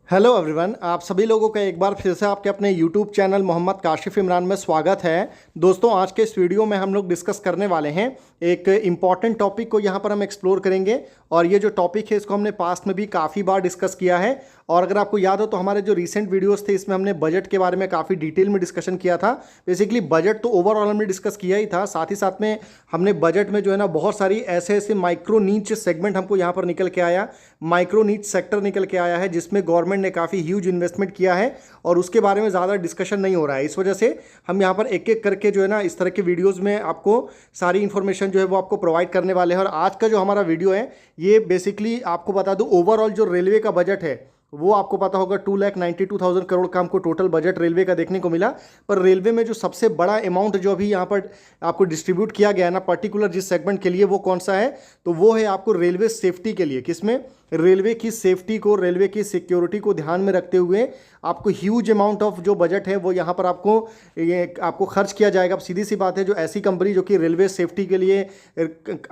Hello everyone, आप सभी लोगों का एक बार फिर से आपके अपने यूट्यूब चैनल मोहम्मद काशिफ इमरान में स्वागत है। दोस्तों, आज के इस वीडियो में हम लोग डिस्कस करने वाले हैं एक इम्पॉर्टेंट टॉपिक को यहाँ पर हम एक्सप्लोर करेंगे। और ये जो टॉपिक है इसको हमने पास्ट में भी काफ़ी बार डिस्कस किया है। और अगर आपको याद हो तो हमारे जो रिसेंट वीडियोस थे इसमें हमने बजट के बारे में काफ़ी डिटेल में डिस्कशन किया था। बेसिकली बजट तो ओवरऑल हमने डिस्कस किया ही था, साथ ही साथ में हमने बजट में जो है ना बहुत सारी ऐसे ऐसे माइक्रो नीच सेगमेंट हमको यहाँ पर निकल के आया, माइक्रो नीच सेक्टर निकल के आया है जिसमें गवर्नमेंट ने काफ़ी ह्यूज इन्वेस्टमेंट किया है और उसके बारे में ज़्यादा डिस्कशन नहीं हो रहा है। इस वजह से हम यहाँ पर एक एक करके जो है ना इस तरह के वीडियोज़ में आपको सारी इन्फॉर्मेशन जो है वो आपको प्रोवाइड करने वाले हैं। और आज का जो हमारा वीडियो है ये बेसिकली आपको बता दूँ, ओवरऑल जो रेलवे का बजट है वो आपको पता होगा 2,92,000 करोड़ का हमको टोटल बजट रेलवे का देखने को मिला। पर रेलवे में जो सबसे बड़ा अमाउंट जो अभी यहाँ पर आपको डिस्ट्रीब्यूट किया गया है ना पर्टिकुलर जिस सेगमेंट के लिए, वो कौन सा है? तो वो है आपको रेलवे सेफ्टी के लिए। किसमें? रेलवे की सेफ्टी को, रेलवे की सिक्योरिटी को ध्यान में रखते हुए आपको ह्यूज अमाउंट ऑफ जो बजट है वो यहाँ पर आपको खर्च किया जाएगा। अब सीधी सी बात है, जो ऐसी कंपनी जो कि रेलवे सेफ्टी के लिए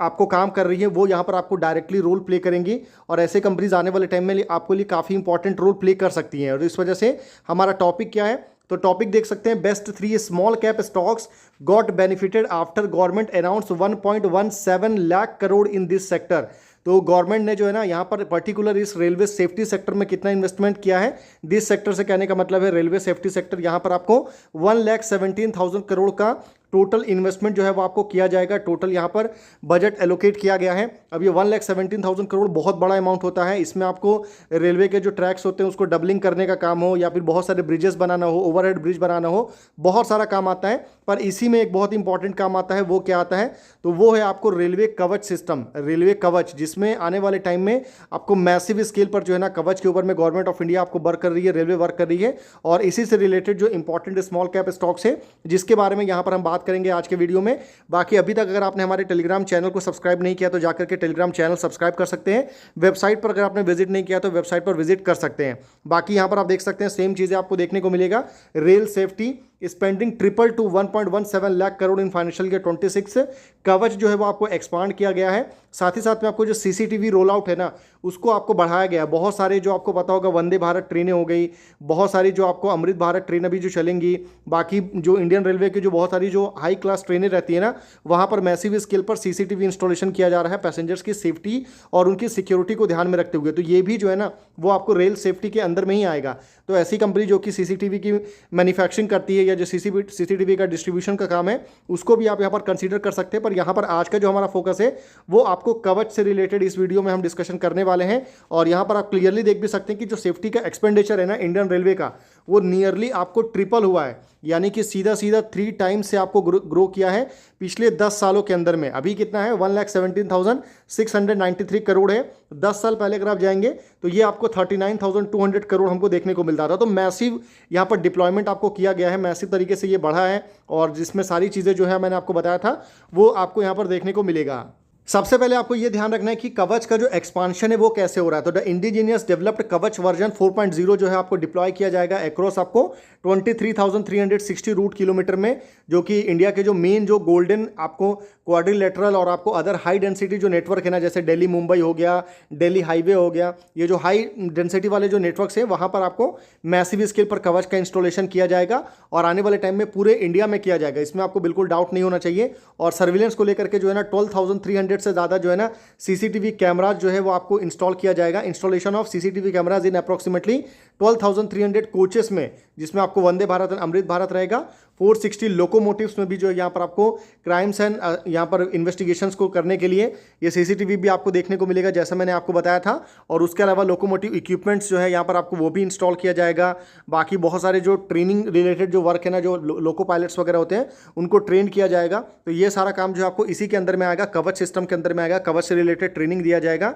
आपको काम कर रही है वो यहाँ पर आपको डायरेक्टली रोल प्ले करेंगी और ऐसे कंपनीज आने वाले टाइम में आपको लिए काफ़ी इंपॉर्टेंट रोल प्ले कर सकती हैं। और इस वजह से हमारा टॉपिक क्या है? तो टॉपिक देख सकते हैं, best 3 small cap stocks got benefited after government announce 1.17 lakh crore in this sector. तो गवर्नमेंट ने जो है ना यहाँ पर पर्टिकुलर इस रेलवे सेफ्टी सेक्टर में कितना इन्वेस्टमेंट किया है। दिस सेक्टर से कहने का मतलब है रेलवे सेफ्टी सेक्टर, यहाँ पर आपको 1,17,000 करोड़ का टोटल इन्वेस्टमेंट जो है वो आपको किया जाएगा। टोटल यहाँ पर बजट एलोकेट किया गया है। अब ये 1,17,000 करोड़ बहुत बड़ा अमाउंट होता है। इसमें आपको रेलवे के जो ट्रैक्स होते हैं उसको डबलिंग करने का काम हो या फिर बहुत सारे ब्रिजेस बनाना हो, ओवरहेड ब्रिज बनाना हो, बहुत सारा काम आता है। पर इसी में एक बहुत इंपॉर्टेंट काम आता है। वो क्या आता है? तो वो है आपको रेलवे कवच सिस्टम, रेलवे कवच, जिसमें आने वाले टाइम में आपको मैसिव स्केल पर जो है ना कवच के ऊपर में गवर्नमेंट ऑफ इंडिया आपको वर्क कर रही है, रेलवे वर्क कर रही है। और इसी से रिलेटेड जो इंपॉर्टेंट स्मॉल कैप स्टॉक्स है जिसके बारे में यहाँ पर हम बात करेंगे आज के वीडियो में। बाकी अभी तक अगर आपने हमारे टेलीग्राम चैनल को सब्सक्राइब नहीं किया तो जाकर के टेलीग्राम चैनल सब्सक्राइब कर सकते हैं। वेबसाइट पर अगर आपने विजिट नहीं किया तो वेबसाइट पर विजिट कर सकते हैं। बाकी यहाँ पर आप देख सकते हैं सेम चीज़ें आपको देखने को मिलेगा। Rail safety spending triple two 1.17 lakh crore in financial year 26। कवच जो है वो आपको एक्सपांड किया गया है। साथ ही साथ में आपको जो सीसीटीवी रोल आउट है ना उसको आपको बढ़ाया गया है। बहुत सारे जो आपको पता होगा वंदे भारत ट्रेनें हो गई, बहुत सारी जो आपको अमृत भारत ट्रेन अभी जो चलेंगी, बाकी जो इंडियन रेलवे की जो बहुत सारी जो हाई क्लास ट्रेनें रहती है ना वहाँ पर मैसिव स्केल पर सीसीटीवी इंस्टॉलेशन किया जा रहा है पैसेंजर्स की सेफ्टी और उनकी सिक्योरिटी को ध्यान में रखते हुए। तो ये भी जो है ना वो आपको रेल सेफ्टी के अंदर में ही आएगा। तो ऐसी कंपनी जो कि सीसीटीवी की मैन्युफैक्चरिंग करती है या जो सीसीटीवी का डिस्ट्रीब्यूशन का काम है उसको भी आप यहाँ पर कंसीडर कर सकते हैं। पर यहाँ पर आज का जो हमारा फोकस है वो आपको कवच से रिलेटेड इस वीडियो में हम डिस्कशन करने वाले हैं। और यहाँ पर आप क्लियरली देख भी सकते हैं कि जो सेफ्टी का एक्सपेंडिचर है ना इंडियन रेलवे का वो नियरली आपको ट्रिपल हुआ है, यानी कि सीधा सीधा 3 टाइम्स से आपको ग्रो किया है पिछले 10 सालों के अंदर में। अभी कितना है? 1,17,693 करोड़ है। 10 साल पहले अगर आप जाएंगे तो ये आपको 39,200 करोड़ हमको देखने को मिलता था। तो मैसिव यहाँ पर डिप्लॉयमेंट आपको किया गया है, मैसिव तरीके से ये बढ़ा है और जिसमें सारी चीज़ें जो है मैंने आपको बताया था वो आपको यहाँ पर देखने को मिलेगा। सबसे पहले आपको यह ध्यान रखना है कि कवच का जो एक्सपांशन है वो कैसे हो रहा है। तो द इंडिजीनियस डेवलप्ड कवच वर्जन 4.0 जो है आपको डिप्लॉय किया जाएगा अक्रॉस आपको 23,360 रूट किलोमीटर में, जो कि इंडिया के जो मेन जो गोल्डन आपको क्वाड्रिलेटरल और आपको अदर हाई डेंसिटी जो नेटवर्क है ना, जैसे दिल्ली मुंबई हो गया, दिल्ली हाईवे हो गया, ये जो हाई डेंसिटी वाले जो नेटवर्क्स हैं वहाँ पर आपको मैसिव स्केल पर कवच का इंस्टॉलेशन किया जाएगा और आने वाले टाइम में पूरे इंडिया में किया जाएगा। इसमें आपको बिल्कुल डाउट नहीं होना चाहिए। और सर्विलेंस को लेकर के जो है ना 12,300 से ज़्यादा जो है ना सीसीटीवी कैमराज जो है वो आपको इंस्टॉल किया जाएगा। Installation of CCTV cameras in approximately 12,300 coaches में, जिसमें आपको वंदे भारत एंड अमृत भारत रहेगा। 460 लोकोमोटिव्स में भी जो है यहाँ पर आपको क्राइम्स एंड यहाँ पर इन्वेस्टिगेशंस को करने के लिए ये सीसीटीवी भी आपको देखने को मिलेगा, जैसा मैंने आपको बताया था। और उसके अलावा लोकोमोटिव इक्विपमेंट्स जो है यहाँ पर आपको वो भी इंस्टॉल किया जाएगा। बाकी बहुत सारे जो ट्रेनिंग रिलेटेड जो वर्क है ना, जो लोको पायलट्स वगैरह होते हैं उनको ट्रेन किया जाएगा। तो ये सारा काम जो है आपको इसी के अंदर में आएगा, कवच सिस्टम के अंदर में आएगा। कवच से रिलेटेड ट्रेनिंग दिया जाएगा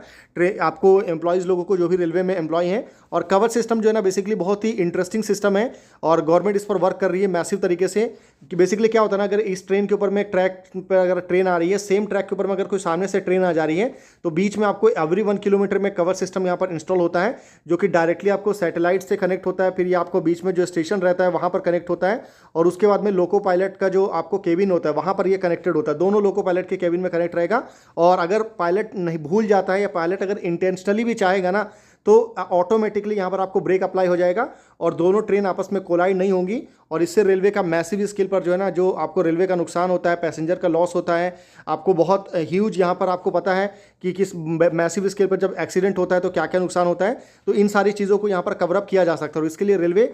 आपको एम्प्लॉयज़ लोगों को जो भी रेलवे में एम्प्लॉय हैं। और कवच सिस्टम जो है ना बेसिकली बहुत ही इंटरेस्टिंग सिस्टम है और गवर्नमेंट इस पर वर्क कर रही है मैसिव तरीके से। कि बेसिकली क्या होता है ना, अगर इस ट्रेन के ऊपर में ट्रैक पर अगर ट्रेन आ रही है, सेम ट्रैक के ऊपर में अगर कोई सामने से ट्रेन आ जा रही है तो बीच में आपको एवरी 1 किलोमीटर में कवच सिस्टम यहाँ पर इंस्टॉल होता है, जो कि डायरेक्टली आपको सैटेलाइट से कनेक्ट होता है। फिर ये आपको बीच में जो स्टेशन रहता है वहाँ पर कनेक्ट होता है और उसके बाद में लोको पायलट का जो आपको केबिन होता है वहाँ पर ये कनेक्टेड होता है। दोनों लोको पायलट के केबिन में कनेक्ट रहेगा। और अगर पायलट नहीं भूल जाता है या पायलट अगर इंटेंशनली भी चाहेगा ना तो ऑटोमेटिकली यहाँ पर आपको ब्रेक अप्लाई हो जाएगा और दोनों ट्रेन आपस में कोलाइड नहीं होंगी और इससे रेलवे का मैसिव स्केल पर जो है ना, जो आपको रेलवे का नुकसान होता है, पैसेंजर का लॉस होता है, आपको बहुत ह्यूज यहाँ पर आपको पता है कि किस मैसिव स्केल पर जब एक्सीडेंट होता है तो क्या क्या नुकसान होता है। तो इन सारी चीज़ों को यहाँ पर कवरअप किया जा सकता है और इसके लिए रेलवे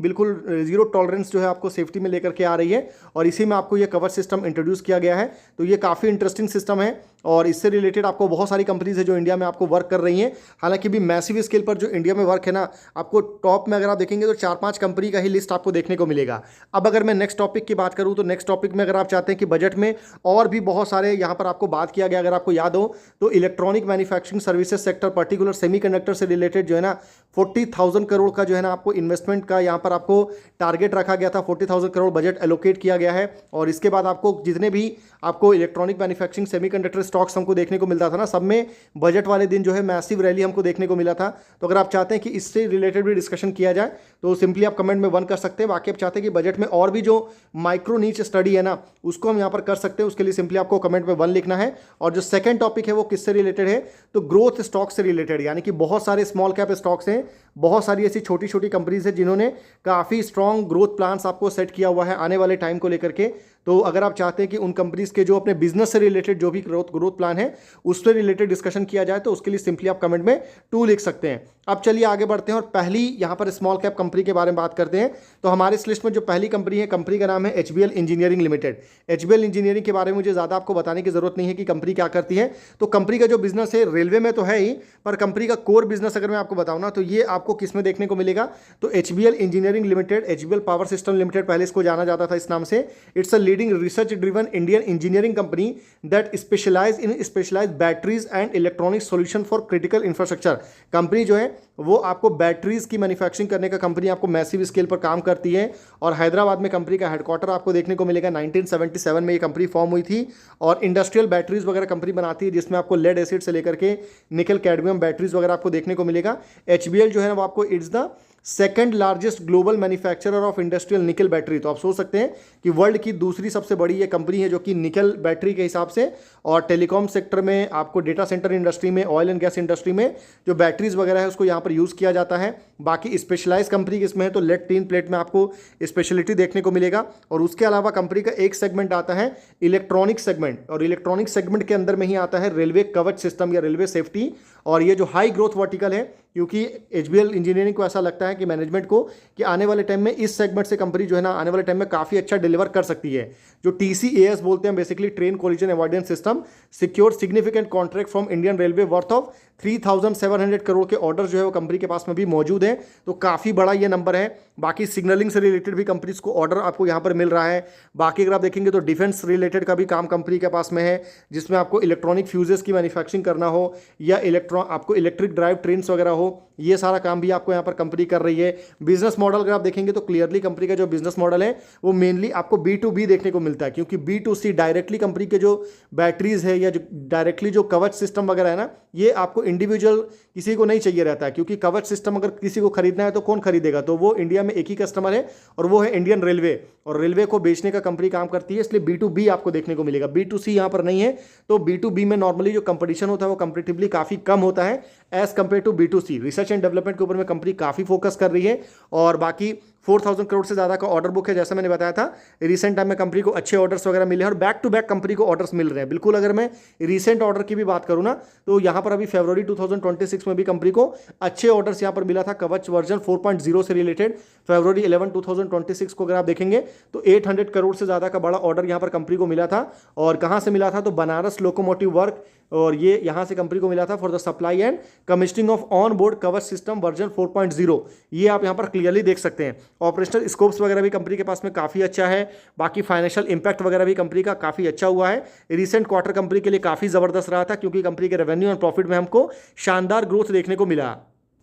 बिल्कुल जीरो टॉलरेंस जो है आपको सेफ्टी में लेकर के आ रही है और इसी में आपको ये कवर सिस्टम इंट्रोड्यूस किया गया है। तो ये काफ़ी इंटरेस्टिंग सिस्टम है और इससे रिलेटेड आपको बहुत सारी कंपनीज है जो इंडिया में आपको वर्क कर रही हैं। हालांकि भी मैसिव स्केल पर जो इंडिया में वर्क है ना, आपको टॉप में अगर आप देखेंगे तो 4-5 कंपनी का ही लिस्ट आपको देखने को मिलेगा। अब अगर मैं नेक्स्ट टॉपिक की बात करूं तो नेक्स्ट टॉपिक में अगर आप चाहते हैं कि बजट में और भी बहुत सारे यहाँ पर आपको बात किया गया, अगर आपको याद हो तो electronic manufacturing services sector particular semiconductor से रिलेटेड जो है ना 40,000 करोड़ का जो है ना आपको इन्वेस्टमेंट का यहाँ पर आपको टारगेट रखा गया था। 40,000 करोड़ बजट एलोकेट किया गया है और इसके बाद आपको जितने भी आपको इलेक्ट्रॉनिक मैन्युफैक्चरिंग सेमीकंडक्टर स्टॉक्स हमको देखने को मिलता था ना, सब में बजट वाले दिन जो है मैसिव रैली हमको देखने को मिला था। तो अगर आप चाहते हैं कि इससे रिलेटेड भी डिस्कशन किया जाए तो सिंपली आप कमेंट में 1 कर सकते हैं। बाकी आप चाहते हैं कि बजट में और भी जो माइक्रो नीच स्टडी है ना उसको हम यहाँ पर कर सकते हैं, उसके लिए सिंपली आपको कमेंट में 1 लिखना है। और जो सेकंड टॉपिक है वो किससे रिलेटेड है, तो ग्रोथ स्टॉक से रिलेटेड, यानी कि बहुत सारे स्मॉल कैप स्टॉक्स हैं, बहुत सारी ऐसी छोटी छोटी कंपनीज है जिन्होंने काफ़ी स्ट्रॉन्ग ग्रोथ प्लान्स आपको सेट किया हुआ है आने वाले टाइम को लेकर के। तो अगर आप चाहते हैं कि उन कंपनीज के जो अपने बिजनेस से रिलेटेड जो भी ग्रोथ प्लान है उससे रिलेटेड डिस्कशन किया जाए तो उसके लिए सिंपली आप कमेंट में 2 लिख सकते हैं। अब चलिए आगे बढ़ते हैं और पहली यहाँ पर स्मॉल कैप कंपनी के बारे में बात करते हैं। तो हमारे इस लिस्ट में जो पहली कंपनी है, कंपनी का नाम है HBL engineering limited. HBL engineering के बारे में मुझे ज़्यादा आपको बताने की जरूरत नहीं है कि कंपनी क्या करती है। तो कंपनी का जो बिजनेस है रेलवे में तो है ही, पर कंपनी का कोर बिजनेस अगर मैं आपको बताऊँ ना तो ये आपको किस में देखने को मिलेगा, तो HBL engineering limited, HBL power system limited पहले इसको जाना जाता था इस नाम से। It's a leading research driven Indian engineering company that specialise batteries and electronic solution for critical infrastructure. Company जो है वो आपको बैटरीज की मैन्युफैक्चरिंग करने का कंपनी आपको मैसिव स्केल पर काम करती है और हैदराबाद में कंपनी का हेडक्वार्टर आपको देखने को मिलेगा। 1977 में ये कंपनी फॉर्म हुई थी और इंडस्ट्रियल बैटरीज वगैरह कंपनी बनाती है जिसमें आपको लेड एसिड से लेकर के निकल कैडमियम बैटरीज वगैरह आपको देखने को मिलेगा। HBL जो है वो आपको it's the second largest global manufacturer of industrial निकल बैटरी। तो आप सोच सकते हैं कि वर्ल्ड की दूसरी सबसे बड़ी ये कंपनी है जो कि निकल बैटरी के हिसाब से, और टेलीकॉम सेक्टर में, आपको डेटा सेंटर इंडस्ट्री में, ऑयल एंड गैस इंडस्ट्री में जो बैटरीज वगैरह है उसको यहाँ पर यूज़ किया जाता है। बाकी स्पेशलाइज कंपनी किसमें है तो लेड टीन प्लेट में आपको स्पेशलिटी देखने को मिलेगा। और उसके अलावा कंपनी का एक सेगमेंट आता है इलेक्ट्रॉनिक सेगमेंट, और इलेक्ट्रॉनिक सेगमेंट के अंदर में ही आता है रेलवे कवच सिस्टम या रेलवे सेफ्टी। और ये जो हाई ग्रोथ वर्टिकल है, क्योंकि HBL इंजीनियरिंग को ऐसा लगता है कि मैनेजमेंट को कि आने वाले टाइम में इस सेगमेंट से कंपनी जो है ना आने वाले टाइम में काफ़ी अच्छा डिलीवर कर सकती है। जो TCAS बोलते हैं, basically train collision avoidance system, secure significant contract from Indian railway worth of 3,700 crore के ऑर्डर जो है वो कंपनी के पास में भी मौजूद है। तो काफ़ी बड़ा ये नंबर है। बाकी सिग्नलिंग से रिलेटेड भी कंपनीज को ऑर्डर आपको यहाँ पर मिल रहा है। बाकी अगर आप देखेंगे तो डिफेंस रिलेटेड का भी काम कंपनी के पास में है, जिसमें आपको इलेक्ट्रॉनिक फ्यूजेस की मैन्युफैक्चरिंग करना हो या आपको इलेक्ट्रिक ड्राइव ट्रेन्स वगैरह हो, ये सारा काम भी आपको यहाँ पर कंपनी कर रही है। बिजनेस मॉडल अगर आप देखेंगे तो क्लियरली कंपनी का जो बिजनेस मॉडल है वो मेनली आपको B2B देखने को मिलता है, क्योंकि B2C डायरेक्टली कंपनी के जो बैटरीज है या जो डायरेक्टली जो कवच सिस्टम वगैरह है ना, ये आपको इंडिविजुअल किसी को नहीं चाहिए रहता है, क्योंकि कवच सिस्टम अगर किसी को खरीदना है तो कौन खरीदेगा, तो वो इंडिया में एक ही कस्टमर है और वो है इंडियन रेलवे, और रेलवे को बेचने का कंपनी काम करती है, इसलिए B2B आपको देखने को मिलेगा, B2C यहाँ पर नहीं है। तो B2B में नॉर्मली जो कंपटीशन होता है वो कंपेटिवली काफ़ी कम होता है as compare to B2C। Research and development के ऊपर में कंपनी काफ़ी फोकस कर रही है और बाकी 4,000 करोड़ से ज़्यादा का ऑर्डर बुक है। जैसा मैंने बताया था, रिसेंट टाइम में कंपनी को अच्छे ऑर्डर्स वगैरह मिले हैं और बैक टू बैक कंपनी को ऑर्डर्स मिल रहे हैं। बिल्कुल अगर मैं रिसेंट ऑर्डर की भी बात करूँ ना तो यहाँ पर अभी फरवरी 2026 में भी कंपनी को अच्छे ऑर्डर्स यहाँ पर मिला था कवच वर्जन 4.0 से रिलेटेड। फरवरी 11, 2026 को अगर आप देखेंगे तो 800 करोड़ से ज़्यादा का बड़ा ऑर्डर यहाँ पर कंपनी को मिला था। और कहाँ से मिला था तो बनारस लोकोमोटिव वर्क, और ये यहाँ से कंपनी को मिला था for the supply and commissioning of on board कवच सिस्टम वर्जन 4.0। ये आप यहाँ पर क्लियरली देख सकते हैं। ऑपरेशनल स्कोप्स वगैरह भी कंपनी के पास में काफ़ी अच्छा है। बाकी फाइनेंशियल इंपैक्ट वगैरह भी कंपनी का काफ़ी अच्छा हुआ है। रिसेंट क्वार्टर कंपनी के लिए काफ़ी ज़बरदस्त रहा था, क्योंकि कंपनी के रेवेन्यू और प्रॉफिट में हमको शानदार ग्रोथ देखने को मिला।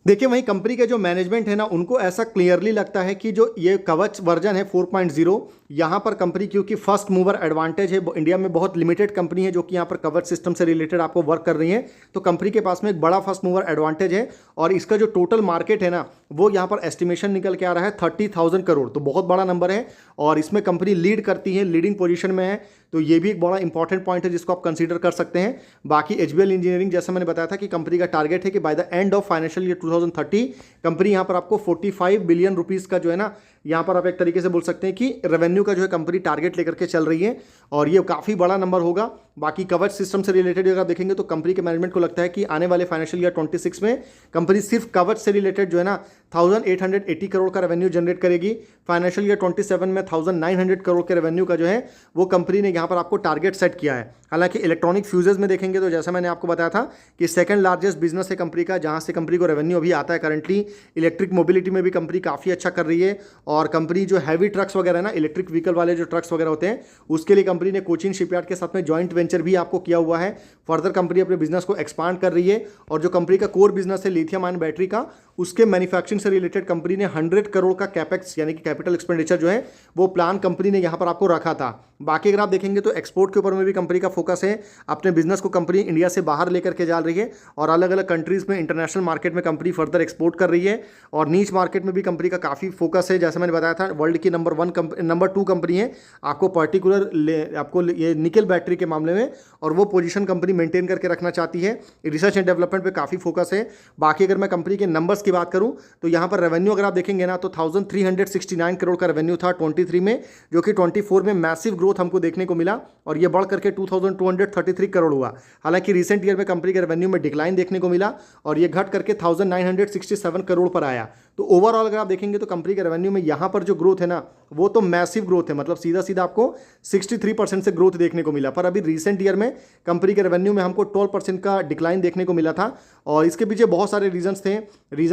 देखिए वहीं कंपनी के जो मैनेजमेंट है ना, उनको ऐसा क्लियरली लगता है कि जो ये कवच वर्जन है 4.0, यहाँ पर कंपनी क्योंकि फर्स्ट मूवर एडवांटेज है, इंडिया में बहुत लिमिटेड कंपनी है जो कि यहाँ पर कवच सिस्टम से रिलेटेड आपको वर्क कर रही है, तो कंपनी के पास में एक बड़ा फर्स्ट मूवर एडवांटेज है। और इसका जो टोटल मार्केट है ना, वो यहाँ पर एस्टिमेशन निकल के आ रहा है 30,000 करोड़, तो बहुत बड़ा नंबर है। और इसमें कंपनी लीड करती है, लीडिंग पोजीशन में है। तो ये भी एक बड़ा इंपॉर्टेंट पॉइंट है जिसको आप कंसीडर कर सकते हैं। बाकी एचबीएल इंजीनियरिंग, जैसे मैंने बताया था कि कंपनी का टारगेट है कि by the end of financial year 2030 company यहाँ पर आपको 45 बिलियन रुपीज़ का जो है ना, यहाँ पर आप एक तरीके से बोल सकते हैं कि रेवेन्यू का जो है कंपनी टारगेट लेकर के चल रही है और ये काफ़ी बड़ा नंबर होगा। बाकी कवच सिस्टम से रिलेटेड अगर आप देखेंगे तो कंपनी के मैनेजमेंट को लगता है कि आने वाले फाइनेंशियल ईयर 26 में कंपनी सिर्फ कवच से रिलेटेड जो है ना 1880 करोड़ का रेवेन्यू जनरेट करेगी। फाइनेंशियल ईयर 27 में 1900 करोड़ के रेवेन्यू का जो है वो कंपनी ने यहाँ पर आपको टारगेट सेट किया है। हालांकि इलेक्ट्रॉनिक फ्यूजेस में देखेंगे तो जैसा मैंने आपको बताया था कि सेकंड लार्जेस्ट बिजनेस है कंपनी का, जहाँ से कंपनी को रेवेन्यू अभी आता है करंटली। इलेक्ट्रिक मोबिलिटी में भी कंपनी काफ़ी अच्छा कर रही है और कंपनी जो हैवी ट्रक्स वगैरह है ना, इलेक्ट्रिक व्हीकल वाले जो ट्रक्स वगैरह होते हैं उसके लिए कंपनी ने कोचिन शिपयार्ड के साथ में जॉइंट वेंचर भी आपको किया हुआ है। फर्दर कंपनी अपने बिजनेस को एक्सपांड कर रही है और जो कंपनी का कोर बिजनेस है लिथियम आयन बैटरी का, उसके मैन्युफैक्चरिंग से रिलेटेड कंपनी ने 100 करोड़ का कैपेक्स यानी कि कैपिटल एक्सपेंडिचर जो है वो प्लान कंपनी ने यहाँ पर आपको रखा था। बाकी अगर आप देखेंगे तो एक्सपोर्ट के ऊपर में भी कंपनी का फोकस है। अपने बिजनेस को कंपनी इंडिया से बाहर लेकर के जा रही है और अलग अलग कंट्रीज में इंटरनेशनल मार्केट में कंपनी फर्दर एक्सपोर्ट कर रही है और नीच मार्केट में भी कंपनी का काफ़ी फोकस है। जैसे मैंने बताया था वर्ल्ड की नंबर 2 कंपनी है आपको पर्टिकुलर आपको ये निकल बैटरी के मामले में, और वो पोजीशन कंपनी मेंटेन करके रखना चाहती है। रिसर्च एंड डेवलपमेंट पे काफ़ी फोकस है। बाकी अगर मैं कंपनी के नंबर्स की बात करूं तो यहाँ पर रेवेन्यू अगर आप देखेंगे ना तो 1369 करोड़ का रेवेन्यू था 23 में, जो कि 24 में मैसिव ग्रोथ हमको देखने को मिला और ये बढ़ करके 2233 करोड़ हुआ। हालांकि रिसेंट ईयर में कंपनी के रेवेन्यू में डिक्लाइन देखने को मिला और ये घट करके 1967 करोड़ पर आया। तो ओवरऑल अगर आप देखेंगे तो कंपनी के रेवेन्यू में यहाँ पर जो ग्रोथ है ना वो तो मैसिव ग्रोथ है, मतलब सीधा सीधा आपको 63% से ग्रोथ देखने को मिला। पर अभी रिसेंट ईयर में कंपनी के रेवेन्यू में हमको 12% का डिक्लाइन देखने को मिला था और इसके पीछे बहुत सारे रीजंस थे।